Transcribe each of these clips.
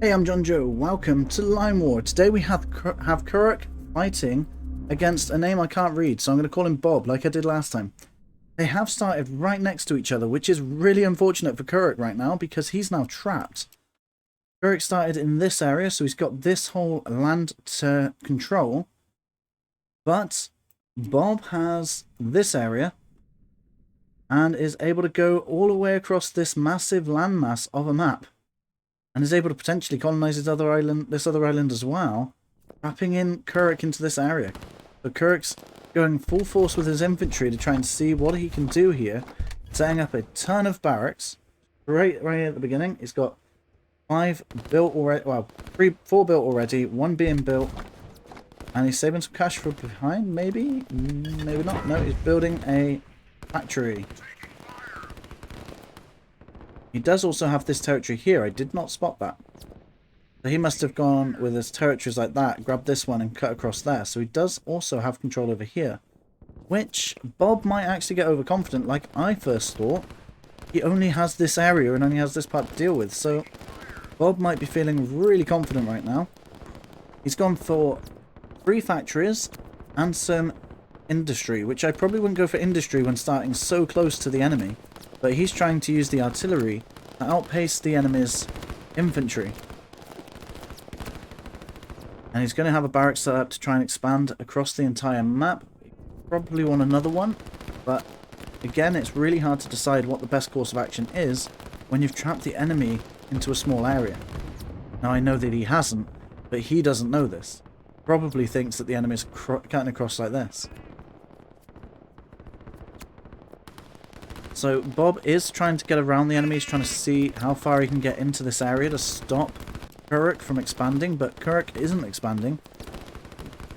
Hey, I'm John Joe. Welcome to Lime War. Today we have Kuruk fighting against a name I can't read, so I'm going to call him Bob, like I did last time. They have started right next to each other, which is really unfortunate for Kuruk right now, because he's now trapped. Kuruk started in this area, so he's got this whole land to control. But Bob has this area, and is able to go all the way across this massive landmass of a map. And is able to potentially colonize this other island as well, wrapping in Kuruk into this area. So Kuruk's going full force with his infantry to try and see what he can do here, setting up a ton of barracks right at the beginning. He's got 5 built already, well, 4 built already, 1 being built, and he's saving some cash for behind. Maybe not. No, he's building a factory. He does also have this territory here. I did not spot that. So he must have gone with his territories like that, grabbed this one and cut across there. So he does also have control over here, which Bob might actually get overconfident like I first thought. He only has this area and only has this part to deal with. So Bob might be feeling really confident right now. He's gone for 3 factories and some industry, which I probably wouldn't go for industry when starting so close to the enemy. But he's trying to use the artillery to outpace the enemy's infantry. And he's going to have a barrack set up to try and expand across the entire map. Probably want another one, but again, it's really hard to decide what the best course of action is when you've trapped the enemy into a small area. Now, I know that he hasn't, but he doesn't know this. Probably thinks that the enemy is cutting across like this. So Bob is trying to get around the enemy. He's trying to see how far he can get into this area to stop Kuruk from expanding, but Kuruk isn't expanding.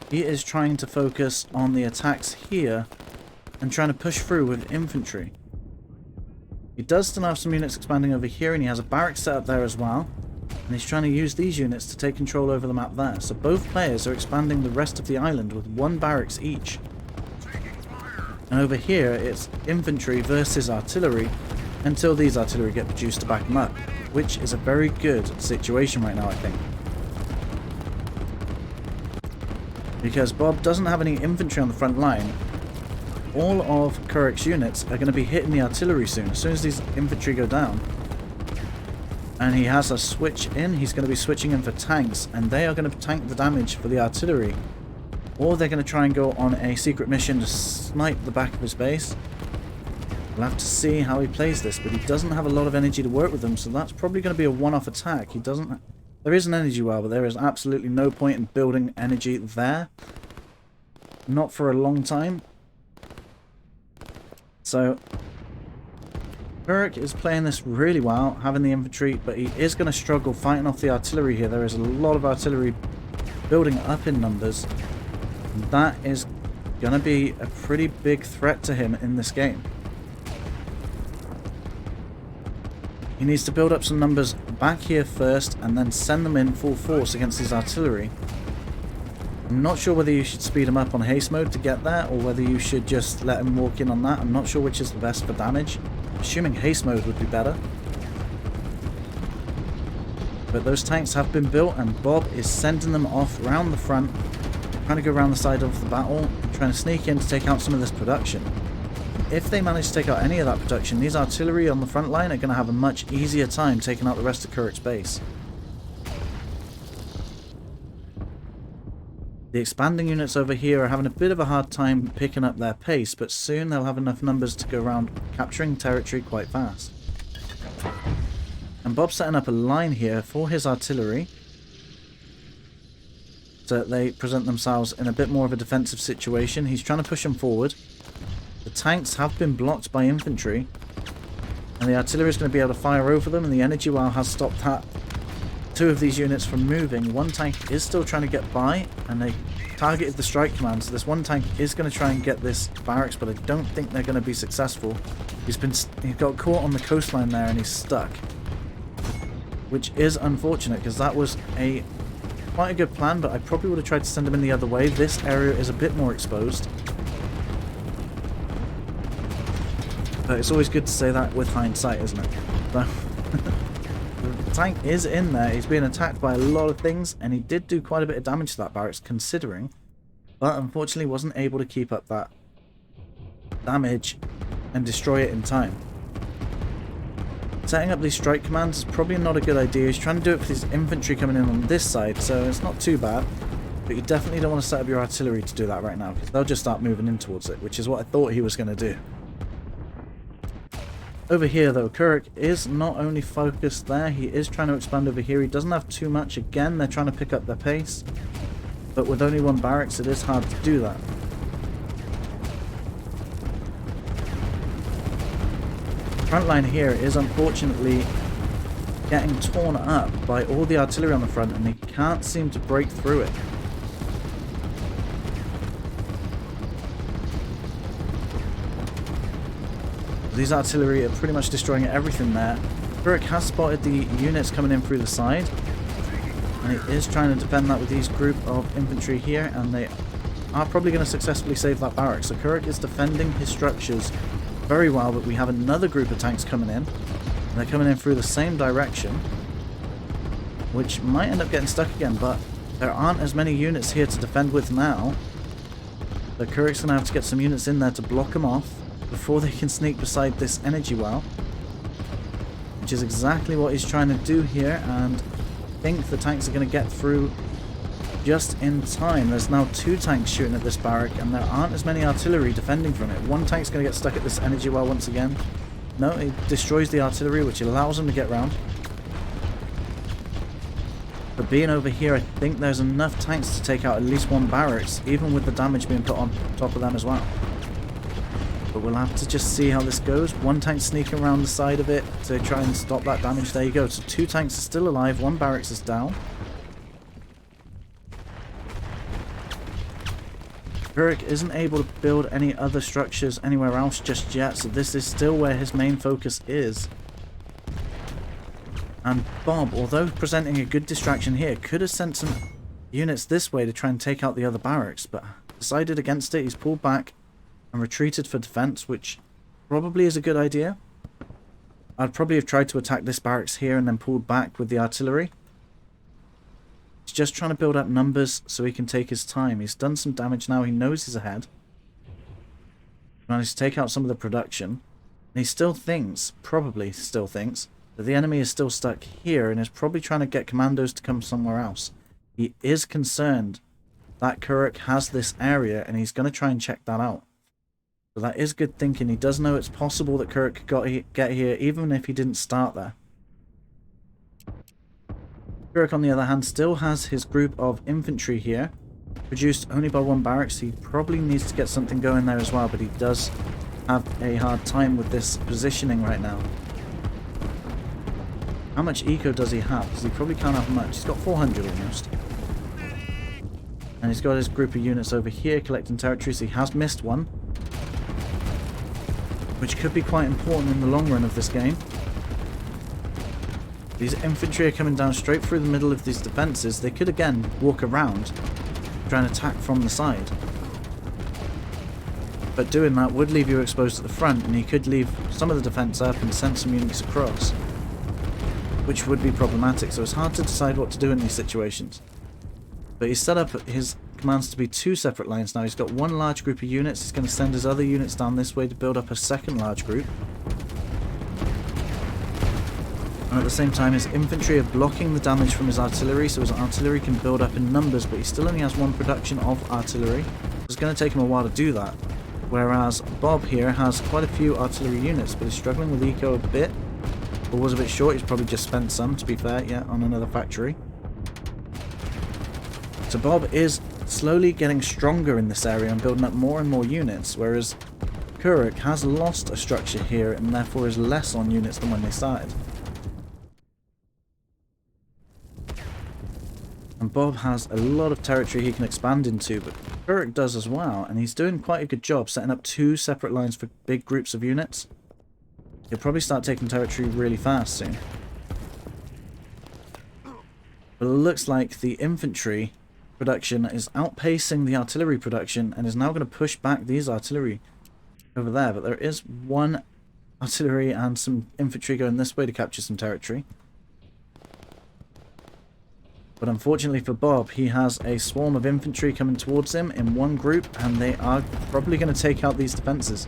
He is trying to focus on the attacks here and trying to push through with infantry. He does still have some units expanding over here, and he has a barrack set up there as well. And he's trying to use these units to take control over the map there. So both players are expanding the rest of the island with 1 barracks each. And over here, it's infantry versus artillery until these artillery get produced to back them up, which is a very good situation right now, I think. Because Bob doesn't have any infantry on the front line. All of Kuruk's units are going to be hitting the artillery soon as these infantry go down. And he has a switch in. He's going to be switching in for tanks, and they are going to tank the damage for the artillery. Or they're going to try and go on a secret mission to snipe the back of his base. We'll have to see how he plays this, but he doesn't have a lot of energy to work with them, so that's probably going to be a one-off attack. He doesn't... There is an energy well, but there is absolutely no point in building energy there. Not for a long time. So Kuruk is playing this really well, having the infantry, but he is going to struggle fighting off the artillery here. There is a lot of artillery building up in numbers. That is going to be a pretty big threat to him in this game. He needs to build up some numbers back here first and then send them in full force against his artillery. I'm not sure whether you should speed him up on haste mode to get there, or whether you should just let him walk in on that. I'm not sure which is the best for damage. Assuming haste mode would be better. But those tanks have been built, and Bob is sending them off round the front, trying to go around the side of the battle, trying to sneak in to take out some of this production. If they manage to take out any of that production, these artillery on the front line are going to have a much easier time taking out the rest of Kuruk's base. The expanding units over here are having a bit of a hard time picking up their pace, but soon they'll have enough numbers to go around capturing territory quite fast. And Bob's setting up a line here for his artillery, so that they present themselves in a bit more of a defensive situation. He's trying to push them forward. The tanks have been blocked by infantry, and the artillery is going to be able to fire over them, and the energy well has stopped that 2 of these units from moving. 1 tank is still trying to get by, and they targeted the strike command, so this 1 tank is going to try and get this barracks, but I don't think they're going to be successful. He got caught on the coastline there, and he's stuck, which is unfortunate, because that was quite a good plan, but I probably would have tried to send him in the other way. This area is a bit more exposed. But it's always good to say that with hindsight, isn't it? So tank is in there. He's being attacked by a lot of things, and he did do quite a bit of damage to that barracks, considering, but unfortunately wasn't able to keep up that damage and destroy it in time. Setting up these strike commands is probably not a good idea. He's trying to do it for his infantry coming in on this side, so it's not too bad. But you definitely don't want to set up your artillery to do that right now, because they'll just start moving in towards it, which is what I thought he was going to do. Over here though, Kuruk is not only focused there, he is trying to expand over here. He doesn't have too much. Again, they're trying to pick up their pace. But with only one barracks, it is hard to do that. The front line here is unfortunately getting torn up by all the artillery on the front, and they can't seem to break through it. These artillery are pretty much destroying everything there. Kuruk has spotted the units coming in through the side, and he is trying to defend that with these group of infantry here, and they are probably going to successfully save that barrack. So Kuruk is defending his structures very well, but we have another group of tanks coming in, and they're coming in through the same direction, which might end up getting stuck again, but there aren't as many units here to defend with now. So Kuruk's going to have to get some units in there to block them off before they can sneak beside this energy well, which is exactly what he's trying to do here, and I think the tanks are going to get through just in time. There's now 2 tanks shooting at this barrack, and there aren't as many artillery defending from it. One tank's going to get stuck at this energy well once again. No, it destroys the artillery, which allows them to get round. But being over here, I think there's enough tanks to take out at least one barracks, even with the damage being put on top of them as well. But we'll have to just see how this goes. One tank sneaking around the side of it to try and stop that damage. There you go. So 2 tanks are still alive. 1 barracks is down. Kuruk isn't able to build any other structures anywhere else just yet. So this is still where his main focus is. And Bob, although presenting a good distraction here, could have sent some units this way to try and take out the other barracks, but decided against it. He's pulled back and retreated for defense, which probably is a good idea. I'd probably have tried to attack this barracks here and then pulled back with the artillery. He's just trying to build up numbers so he can take his time. He's done some damage now. He knows he's ahead. Managed to take out some of the production. And he still thinks, probably still thinks, that the enemy is still stuck here and is probably trying to get commandos to come somewhere else. He is concerned that Kuruk has this area, and he's going to try and check that out. So that is good thinking. He does know it's possible that Kuruk could get here even if he didn't start there. Kuruk, on the other hand, still has his group of infantry here, produced only by 1 barracks. He probably needs to get something going there as well, but he does have a hard time with this positioning right now. How much eco does he have? Because he probably can't have much. He's got 400 almost. And he's got his group of units over here collecting territories. He has missed one, which could be quite important in the long run of this game. These infantry are coming down straight through the middle of these defences. They could again walk around, try and attack from the side. But doing that would leave you exposed at the front, and he could leave some of the defence up and send some units across, which would be problematic. So it's hard to decide what to do in these situations. But he's set up his commands to be 2 separate lines now. He's got 1 large group of units. He's going to send his other units down this way to build up a 2nd large group. And at the same time, his infantry are blocking the damage from his artillery, so his artillery can build up in numbers, but he still only has 1 production of artillery. It's going to take him a while to do that. Whereas Bob here has quite a few artillery units, but he's struggling with eco a bit. Or was a bit short. He's probably just spent some, to be fair, yeah, on another factory. So Bob is slowly getting stronger in this area and building up more and more units, whereas Kuruk has lost a structure here and therefore is less on units than when they started. And Bob has a lot of territory he can expand into, but Kuruk does as well, and he's doing quite a good job setting up 2 separate lines for big groups of units. He'll probably start taking territory really fast soon. But it looks like the infantry production is outpacing the artillery production and is now going to push back these artillery over there. But there is 1 artillery and some infantry going this way to capture some territory. But unfortunately for Bob, he has a swarm of infantry coming towards him in one group, and they are probably going to take out these defenses.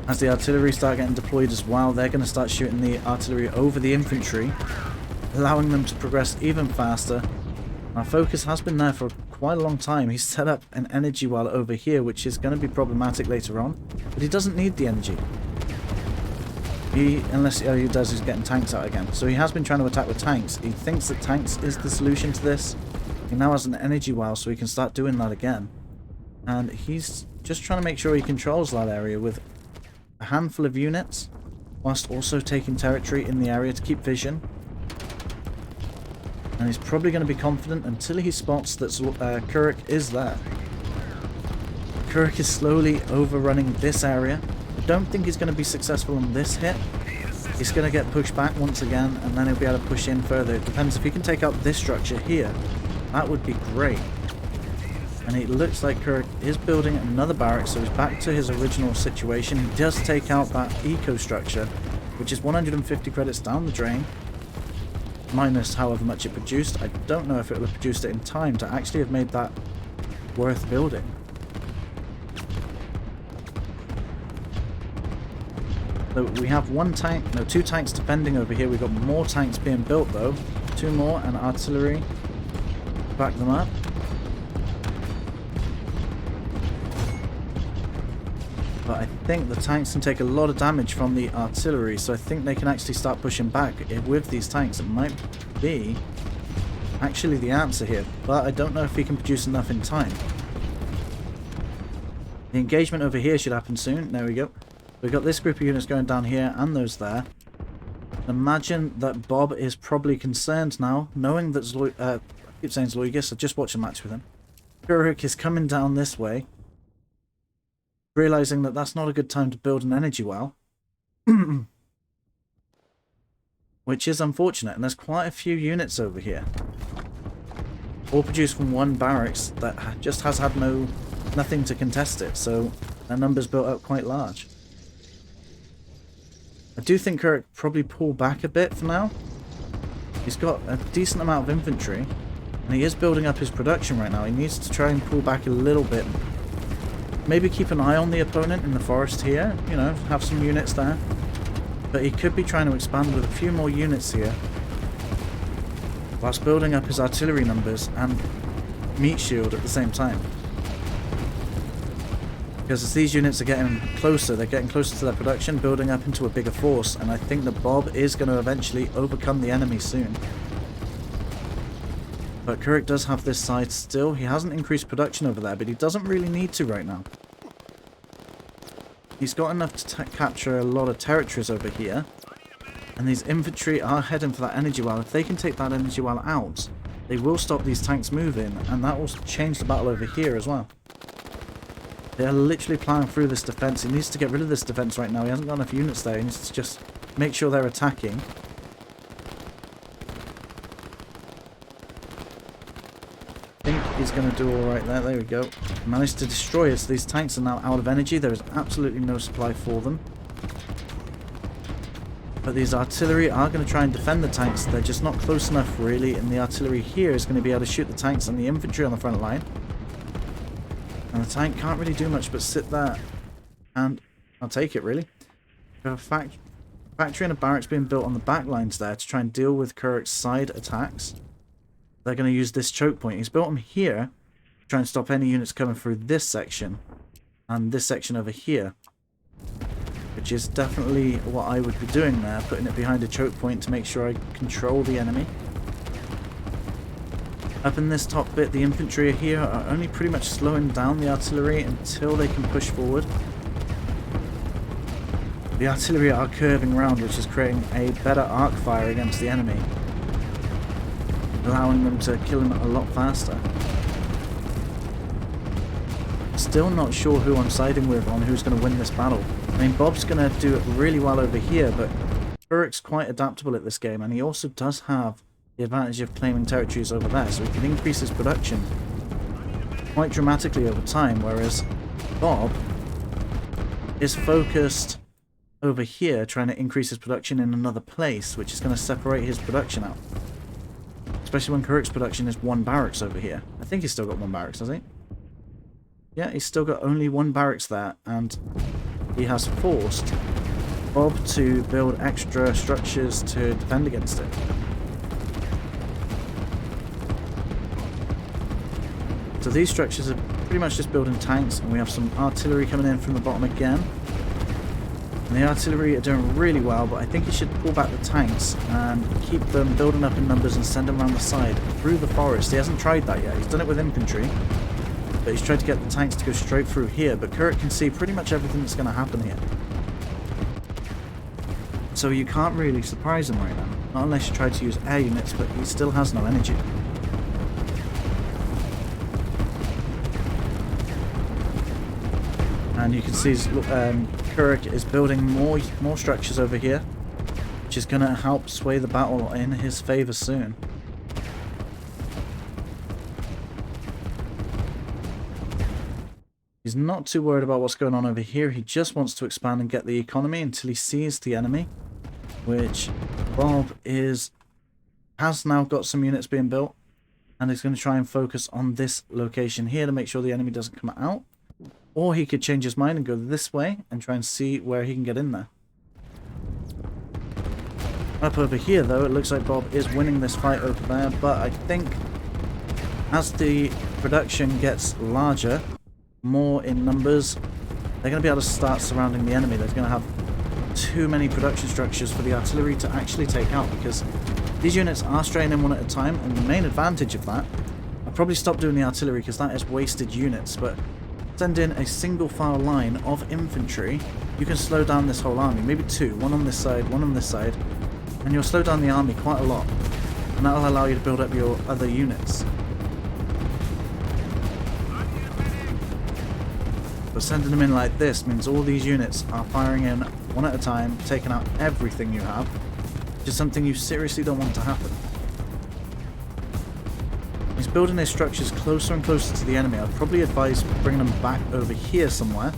As the artillery start getting deployed as well, they're going to start shooting the artillery over the infantry, allowing them to progress even faster. Our focus has been there for quite a long time. He's set up an energy well over here, which is going to be problematic later on, but he doesn't need the energy. Unless he does, he's getting tanks out again. So he has been trying to attack with tanks. He thinks that tanks is the solution to this. He now has an energy well, so he can start doing that again. And he's just trying to make sure he controls that area with a handful of units, whilst also taking territory in the area to keep vision. And he's probably going to be confident until he spots that Kuruk is there. Kuruk is slowly overrunning this area. I don't think he's going to be successful on this hit. He's going to get pushed back once again, and then he'll be able to push in further. It depends if he can take out this structure here. That would be great. And it looks like Kuruk is building another barracks, so he's back to his original situation. He does take out that eco structure, which is 150 credits down the drain, minus however much it produced. I don't know if it would have produced it in time to actually have made that worth building. So we have two tanks defending over here. We've got more tanks being built though. 2 more and artillery back them up. But I think the tanks can take a lot of damage from the artillery, so I think they can actually start pushing back with these tanks. It might be actually the answer here, but I don't know if he can produce enough in time. The engagement over here should happen soon. There we go. We've got this group of units going down here and those there. Imagine that Bob is probably concerned now, knowing that I keep saying Zloigus, I just watched a match with him. Kuruk is coming down this way, realizing that that's not a good time to build an energy well. Which is unfortunate, and there's quite a few units over here. All produced from one barracks that just has had nothing to contest it, so their numbers built up quite large. I do think Kuruk probably pull back a bit for now. He's got a decent amount of infantry, and he is building up his production right now. He needs to try and pull back a little bit. Maybe keep an eye on the opponent in the forest here, you know, have some units there. But he could be trying to expand with a few more units here, whilst building up his artillery numbers and meat shield at the same time. Because as these units are getting closer, they're getting closer to their production, building up into a bigger force, and I think that Bob is going to eventually overcome the enemy soon. But Kuruk does have this side still. He hasn't increased production over there, but he doesn't really need to right now. He's got enough to capture a lot of territories over here, and these infantry are heading for that energy well. If they can take that energy well out, they will stop these tanks moving, and that will change the battle over here as well. They are literally plowing through this defense. He needs to get rid of this defense right now. He hasn't got enough units there. He needs to just make sure they're attacking. I think he's going to do alright there. There we go. Managed to destroy it. So these tanks are now out of energy. There is absolutely no supply for them. But these artillery are going to try and defend the tanks. They're just not close enough really. And the artillery here is going to be able to shoot the tanks and the infantry on the front line. And the tank can't really do much but sit there, and I'll take it really. We have a factory and a barracks being built on the back lines there to try and deal with Kuruk's side attacks. They're going to use this choke point. He's built them here to try and stop any units coming through this section and this section over here, which is definitely what I would be doing there, putting it behind a choke point to make sure I control the enemy. Up in this top bit, the infantry here are only pretty much slowing down the artillery until they can push forward. The artillery are curving around, which is creating a better arc fire against the enemy, allowing them to kill him a lot faster. Still not sure who I'm siding with on who's going to win this battle. I mean, Bob's going to do it really well over here, but Kuruk's quite adaptable at this game, and he also does have the advantage of claiming territories over there, so he can increase his production quite dramatically over time, whereas Bob is focused over here trying to increase his production in another place, which is going to separate his production out. Especially when Kuruk's production is 1 barracks over here. I think he's still got 1 barracks, has he? Yeah, he's still got only 1 barracks there, and he has forced Bob to build extra structures to defend against it. So these structures are pretty much just building tanks, and we have some artillery coming in from the bottom again. And the artillery are doing really well, but I think he should pull back the tanks and keep them building up in numbers and send them around the side through the forest. He hasn't tried that yet. He's done it with infantry, but he's tried to get the tanks to go straight through here. But Kuruk can see pretty much everything that's going to happen here. So you can't really surprise him right now. Not unless you try to use air units, but he still has no energy. And you can see Kuruk is building more structures over here, which is going to help sway the battle in his favor soon. He's not too worried about what's going on over here. He just wants to expand and get the economy until he sees the enemy, which Bob has now got some units being built, and he's going to try and focus on this location here to make sure the enemy doesn't come out. Or he could change his mind and go this way and try and see where he can get in there. Up over here, though, it looks like Bob is winning this fight over there, but I think as the production gets larger, more in numbers, they're going to be able to start surrounding the enemy. They're going to have too many production structures for the artillery to actually take out, because these units are straying in one at a time, and the main advantage of that, I'll probably stop doing the artillery because that is wasted units, but send in a single file line of infantry, you can slow down this whole army. Maybe 2, one on this side, one on this side, and you'll slow down the army quite a lot, and that'll allow you to build up your other units. But sending them in like this means all these units are firing in one at a time, taking out everything you have, which is something you seriously don't want to happen. He's building his structures closer and closer to the enemy. I'd probably advise bringing them back over here somewhere.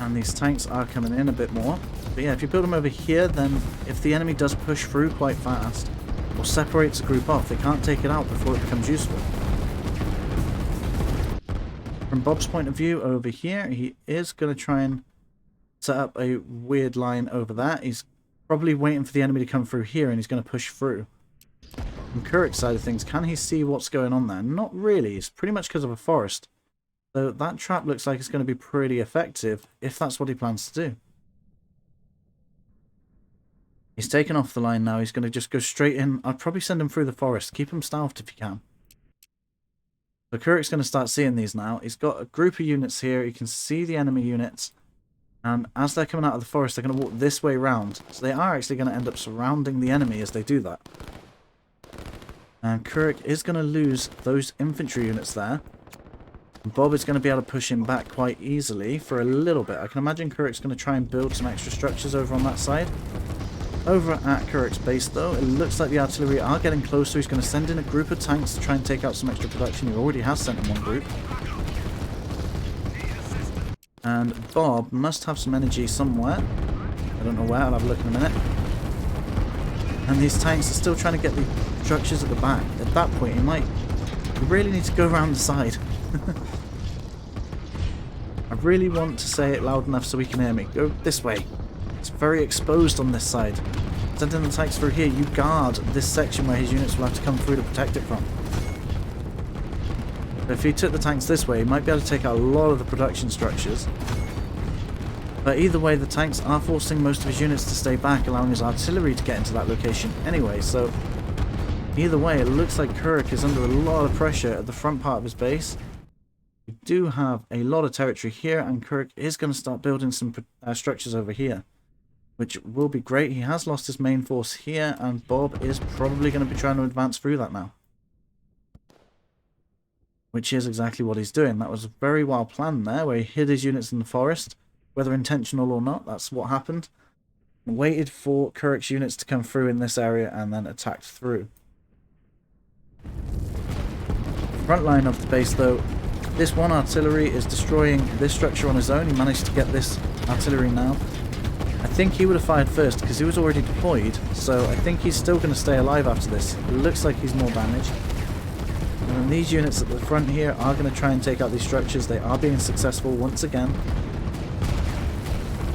And these tanks are coming in a bit more. But yeah, if you build them over here, then if the enemy does push through quite fast, or separates the group off, they can't take it out before it becomes useful. From Bob's point of view over here, he is going to try and set up a weird line over that. He's probably waiting for the enemy to come through here, and he's going to push through. From Kuruk's side of things, can he see what's going on there? Not really. It's pretty much because of a forest. So that trap looks like it's going to be pretty effective if that's what he plans to do. He's taken off the line now. He's going to just go straight in. I'd probably send him through the forest. Keep him stealthed if you can. So Kuruk's going to start seeing these now. He's got a group of units here. He can see the enemy units. And as they're coming out of the forest, they're going to walk this way round. So they are actually going to end up surrounding the enemy as they do that. And Kuruk is going to lose those infantry units there. And Bob is going to be able to push him back quite easily for a little bit. I can imagine Kuruk's going to try and build some extra structures over on that side. Over at Kuruk's base, though, it looks like the artillery are getting closer. He's going to send in a group of tanks to try and take out some extra production. He already has sent in one group. And Bob must have some energy somewhere. I don't know where. I'll have a look in a minute. And these tanks are still trying to get the structures at the back. At that point, you really need to go around the side. I really want to say it loud enough so he can hear me. Go this way. It's very exposed on this side. Sending the tanks through here, you guard this section where his units will have to come through to protect it from. But if he took the tanks this way, he might be able to take out a lot of the production structures. But either way, the tanks are forcing most of his units to stay back, allowing his artillery to get into that location anyway. So either way, it looks like Kuruk is under a lot of pressure at the front part of his base. We do have a lot of territory here, and Kuruk is going to start building some structures over here, which will be great. He has lost his main force here, and Bob is probably going to be trying to advance through that now. Which is exactly what he's doing. That was a very well planned there, where he hid his units in the forest. Whether intentional or not, that's what happened. And waited for Kuruk's units to come through in this area and then attacked through. The front line of the base, though, This one artillery is destroying this structure on his own. He managed to get this artillery now. I think he would have fired first because he was already deployed, so I think he's still going to stay alive after this. It looks like he's more damaged. And then these units at the front here are going to try and take out these structures. They are being successful once again.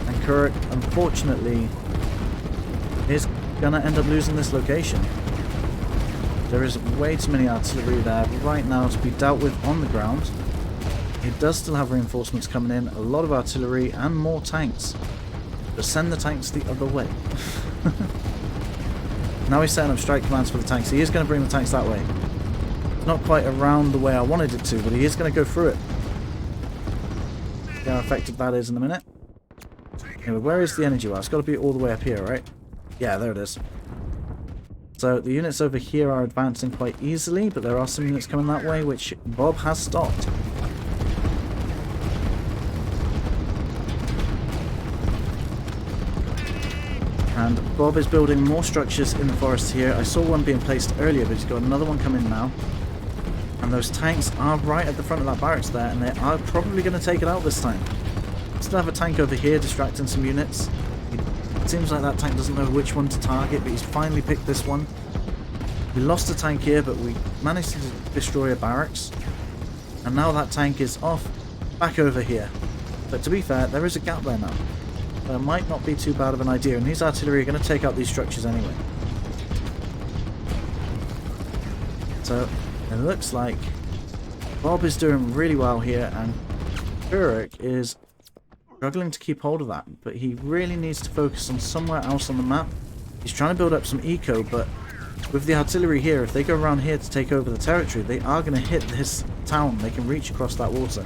And Kuruk, unfortunately, is going to end up losing this location. There is way too many artillery there right now to be dealt with on the ground. He does still have reinforcements coming in, a lot of artillery and more tanks. But send the tanks the other way. Now he's setting up strike commands for the tanks. He is going to bring the tanks that way. It's not quite around the way I wanted it to, but he is going to go through it. See how effective that is in a minute. Anyway, where is the energy well? It's got to be all the way up here, right? Yeah, there it is. So the units over here are advancing quite easily, but there are some units coming that way, which Bob has stopped. And Bob is building more structures in the forest here. I saw one being placed earlier, but he's got another one coming now. And those tanks are right at the front of that barracks there, and they are probably going to take it out this time. Still have a tank over here distracting some units. It seems like that tank doesn't know which one to target, but he's finally picked this one. We lost a tank here, but we managed to destroy a barracks. And now that tank is off back over here. But to be fair, there is a gap there now. So it might not be too bad of an idea, and these artillery are going to take out these structures anyway. So it looks like Bob is doing really well here, and Kuruk is struggling to keep hold of that, but he really needs to focus on somewhere else on the map. He's trying to build up some eco, but with the artillery here, if they go around here to take over the territory, they are going to hit this town. They can reach across that water.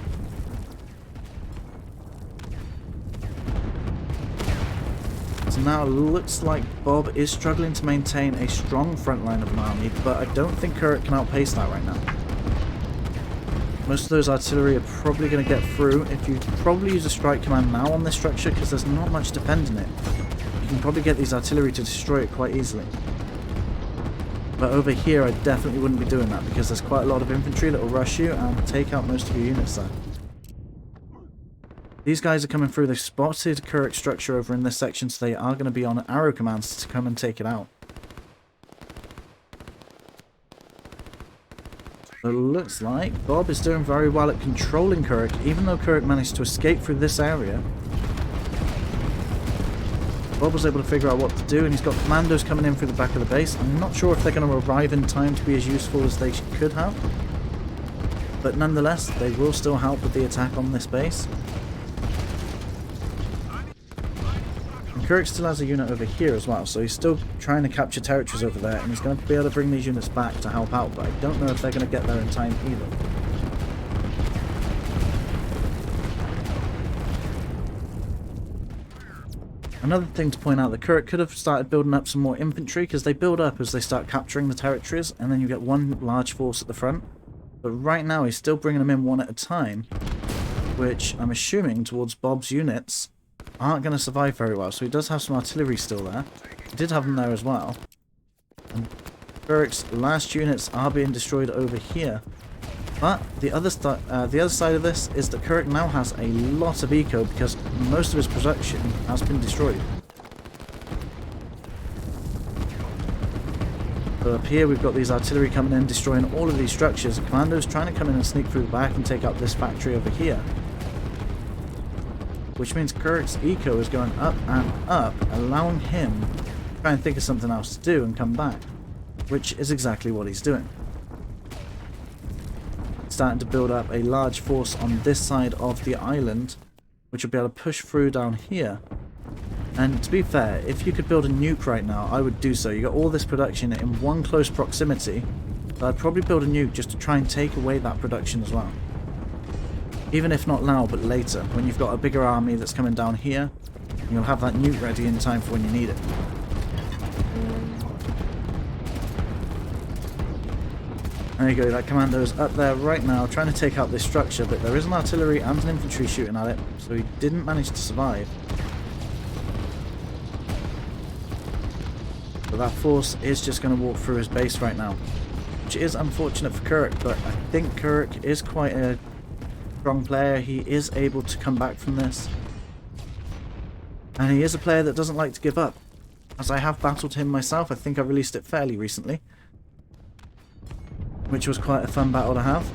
So now it looks like Bob is struggling to maintain a strong front line of an army, but I don't think Kuruk can outpace that right now. Most of those artillery are probably going to get through. If you probably use a strike command now on this structure, because there's not much defending it, you can probably get these artillery to destroy it quite easily. But over here I definitely wouldn't be doing that, because there's quite a lot of infantry that will rush you and take out most of your units there. These guys are coming through. They've spotted Kuruk's structure over in this section, so they are going to be on arrow commands to come and take it out. So it looks like Bob is doing very well at controlling Kuruk, even though Kuruk managed to escape through this area. Bob was able to figure out what to do, and he's got commandos coming in through the back of the base. I'm not sure if they're going to arrive in time to be as useful as they could have, but nonetheless, they will still help with the attack on this base. Kuruk still has a unit over here as well, so he's still trying to capture territories over there, and he's going to be able to bring these units back to help out, but I don't know if they're going to get there in time either. Another thing to point out, that Kuruk could have started building up some more infantry, because they build up as they start capturing the territories, and then you get one large force at the front. But right now he's still bringing them in one at a time, which I'm assuming towards Bob's units aren't going to survive very well. So he does have some artillery still there. He did have them there as well. And Kuruk's last units are being destroyed over here. But the other side of this is that Kuruk now has a lot of eco, because most of his production has been destroyed. So up here we've got these artillery coming in, destroying all of these structures. Commandos trying to come in and sneak through the back and take out this factory over here. Which means Kuruk's eco is going up and up, allowing him to try and think of something else to do and come back. Which is exactly what he's doing. Starting to build up a large force on this side of the island, which will be able to push through down here. And to be fair, if you could build a nuke right now, I would do so. You got all this production in one close proximity, but I'd probably build a nuke just to try and take away that production as well. Even if not now, but later, when you've got a bigger army that's coming down here, you'll have that nuke ready in time for when you need it. There you go, that commando's up there right now trying to take out this structure, but there is an artillery and an infantry shooting at it, so he didn't manage to survive. But that force is just going to walk through his base right now, which is unfortunate for Kuruk, but I think Kuruk is quite a strong player. He is able to come back from this. And he is a player that doesn't like to give up. As I have battled him myself, I think I released it fairly recently. Which was quite a fun battle to have.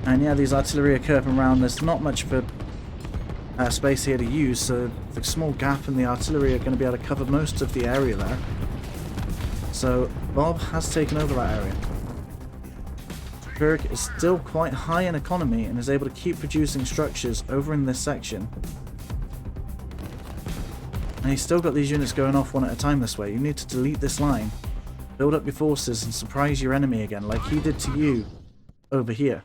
And yeah, these artillery are curving around. There's not much of a space here to use, so the small gap in the artillery are going to be able to cover most of the area there. So Bob has taken over that area. Kuruk is still quite high in economy and is able to keep producing structures over in this section. And he's still got these units going off one at a time this way. You need to delete this line, build up your forces and surprise your enemy again like he did to you over here.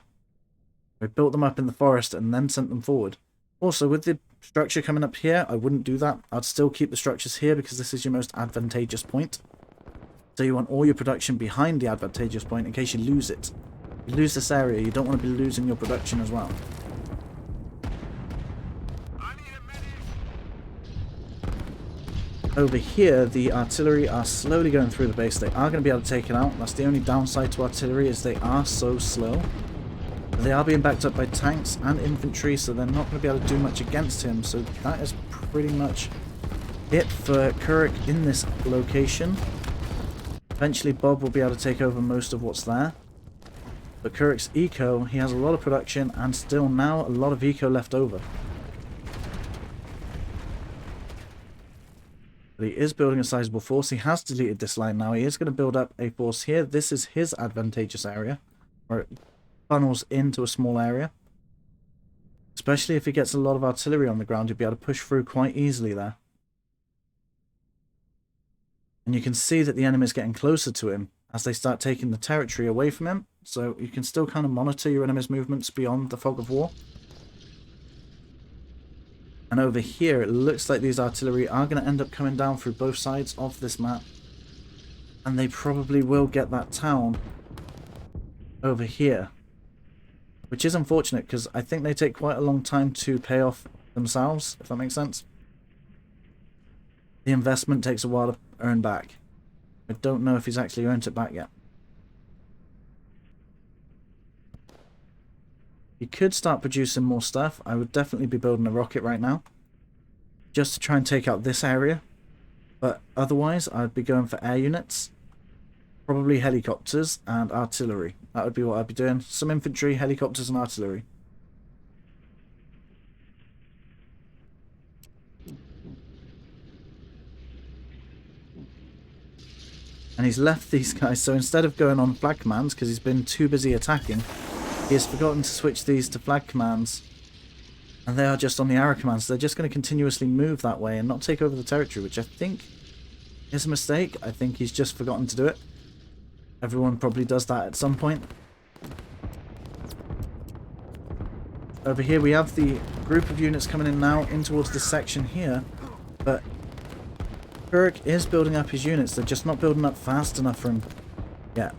We built them up in the forest and then sent them forward. Also, with the structure coming up here, I wouldn't do that. I'd still keep the structures here because this is your most advantageous point. So you want all your production behind the advantageous point in case you lose it. If you lose this area, you don't want to be losing your production as well. Over here, the artillery are slowly going through the base. They are going to be able to take it out. That's the only downside to artillery, is they are so slow. They are being backed up by tanks and infantry, so they're not going to be able to do much against him. So that is pretty much it for Kuruk in this location. Eventually Bob will be able to take over most of what's there. But Kuruk's eco, he has a lot of production and still now a lot of eco left over. But he is building a sizable force. He has deleted this line now. He is going to build up a force here. This is his advantageous area, where it funnels into a small area. Especially if he gets a lot of artillery on the ground, you'll be able to push through quite easily there. And you can see that the enemy is getting closer to him as they start taking the territory away from him. So you can still kind of monitor your enemy's movements beyond the fog of war. And over here, it looks like these artillery are going to end up coming down through both sides of this map. And they probably will get that town over here. Which is unfortunate, because I think they take quite a long time to pay off themselves, if that makes sense. The investment takes a while to earn back. I don't know if he's actually earned it back yet. He could start producing more stuff. I would definitely be building a rocket right now, just to try and take out this area. But otherwise, I'd be going for air units, probably helicopters and artillery. That would be what I'd be doing. Some infantry, helicopters and artillery. And he's left these guys, so instead of going on flag commands, because he's been too busy attacking, he has forgotten to switch these to flag commands. And they are just on the arrow commands. So they're just going to continuously move that way and not take over the territory, which I think is a mistake. I think he's just forgotten to do it. Everyone probably does that at some point. Over here we have the group of units coming in now in towards this section here. But Kuruk is building up his units. They're just not building up fast enough for him yet.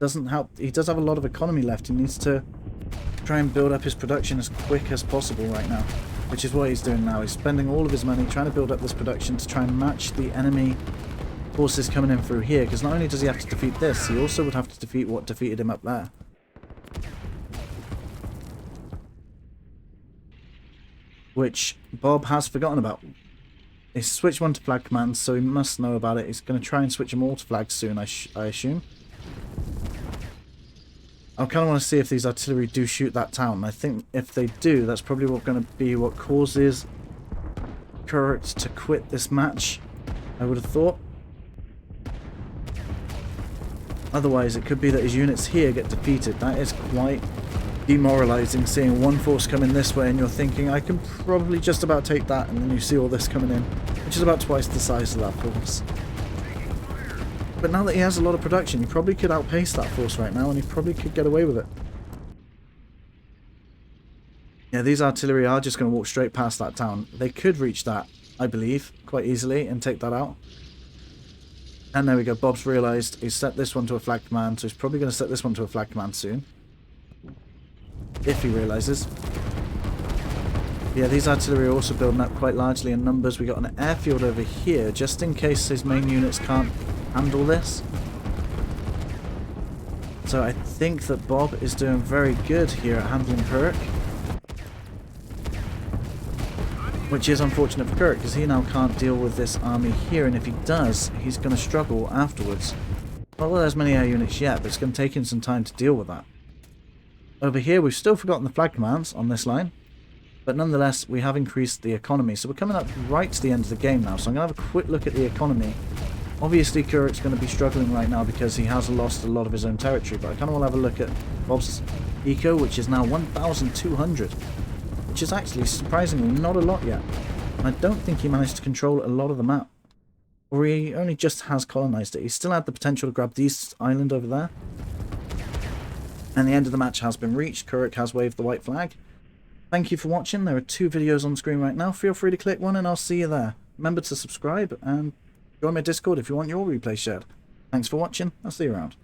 Doesn't help. He does have a lot of economy left. He needs to try and build up his production as quick as possible right now, which is what he's doing now. He's spending all of his money trying to build up this production to try and match the enemy forces coming in through here, because not only does he have to defeat this, he also would have to defeat what defeated him up there. Which Bob has forgotten about. He switched one to flag commands, so he must know about it. He's going to try and switch them all to flags soon, I assume. I kind of want to see if these artillery do shoot that town. I think if they do, that's probably going to be what causes Kuruk to quit this match, I would have thought. Otherwise, it could be that his units here get defeated. That is quite demoralizing, seeing one force coming this way and you're thinking, I can probably just about take that, and then you see all this coming in, which is about twice the size of that force. But now that he has a lot of production, he probably could outpace that force right now, and he probably could get away with it. Yeah, these artillery are just going to walk straight past that town. They could reach that, I believe, quite easily and take that out. And there we go, Bob's realised he's set this one to a flag command, so he's probably going to set this one to a flag command soon. If he realises. Yeah, these artillery are also building up quite largely in numbers. We got an airfield over here, just in case his main units can't handle this. So I think that Bob is doing very good here at handling Kuruk. Which is unfortunate for Kuruk, because he now can't deal with this army here, and if he does, he's going to struggle afterwards. Not that there's many air units yet, but it's going to take him some time to deal with that. Over here, we've still forgotten the flag commands on this line, but nonetheless, we have increased the economy. So we're coming up right to the end of the game now, so I'm going to have a quick look at the economy. Obviously, Kuruk's going to be struggling right now because he has lost a lot of his own territory, but I kind of want to have a look at Bob's eco, which is now 1,200. Which is actually surprisingly not a lot yet. And I don't think he managed to control a lot of the map. Or he only just has colonized it. He still had the potential to grab the East Island over there. And the end of the match has been reached. Kuruk has waved the white flag. Thank you for watching. There are 2 videos on screen right now. Feel free to click one and I'll see you there. Remember to subscribe and join my Discord if you want your replay shared. Thanks for watching. I'll see you around.